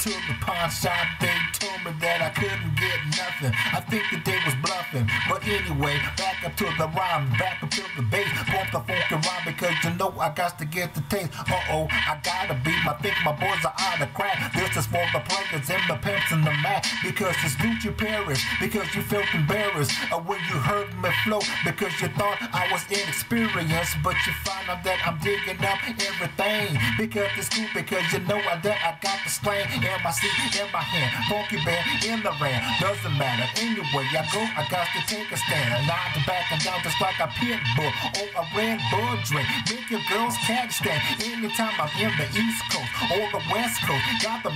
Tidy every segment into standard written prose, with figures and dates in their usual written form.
to the pawn shop, they told me that I couldn't get nothing. I think that they was bluffing, but anyway, back up to the rhyme, back up to the bass, bump the funky rhyme because you know I got to get the taste. I gotta beat my think my boys are out of crack. This is for the players and the pimps and the Mac, because it's Gucci Paris, because you felt embarrassed when you heard me flow, because you thought I was inexperienced, but you find out that I'm digging up everything, because it's cool, because you know that I got the slang in my seat, in my hand, funky band in the ram, doesn't matter, anyway I go, I got to take a stand, not to back and down just like a pit bull or a Red Bull drink, make your girls catch stand, anytime I'm in the East Coast or the West Coast, got the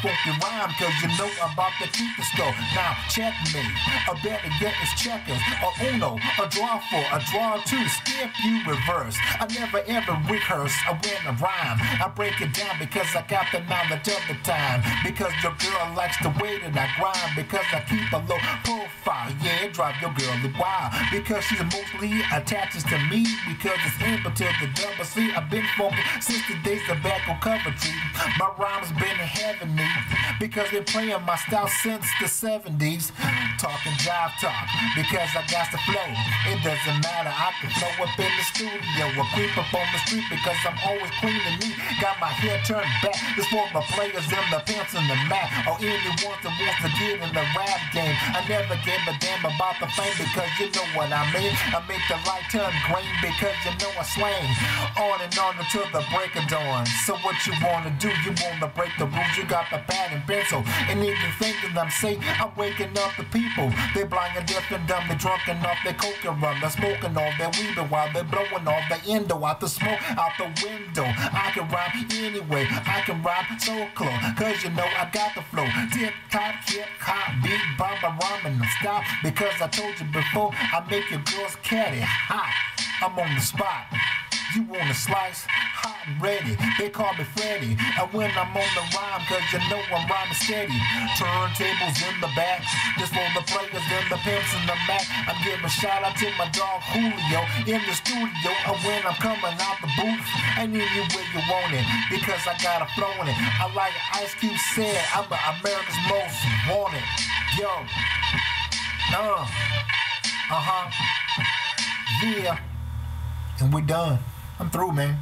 funky rhyme, cause you know I'm about to keep the score. Now check me, or better yet it's checkers, or Uno, a draw 4, a draw 2, skip you reverse. I never ever rehearse, I win a rhyme, I break it down because I got the knowledge of the time, because your girl likes the way that I grind, because I keep a low profile, yeah, drive your girl wild, because she's mostly attaches to me, because it's able to the double C. I've been funky since the days of back on Coventry. My rhymes been heavenly, because they're playing my style since the 70s. Talking jive talk, because I got the flow. It doesn't matter, I can flow up in the studio or creep up on the street, because I'm always clean and neat. Got my hair turned back, this for the players and the pimps and the Mac, or anyone that wants to get in the rap game. I never gave a damn about the fame, because you know what I mean. I make the light turn green, because you know I slang on and on until the break of dawn. So what you wanna do? You wanna break the rules? You got the pad and pencil, and even thinking I'm saying I'm waking up the people. They blind and deaf and dumb, they drunken off their coke and rum, they're smoking all their weed while they're blowing all the endo out the smoke out the window. I can rhyme anyway, I can rhyme so close, cause you know I got the flow. Tip top, hip hop, beat, bumper, rhyming and stop, because I told you before I make your girls catty hot. I'm on the spot. You want a slice? Hot and ready. They call me Freddy. And when I'm on the rhyme, cause you know I'm rhyming steady. Turntables in the back, just for the players and the pimps and the Mac. I'm giving a shout out to my dog Julio in the studio. And when I'm coming out the booth, I need you where you want it, because I got a flow in it. I like Ice Cube said, I'm America's most wanted. Yo. Yeah. And we're done. I'm through, man.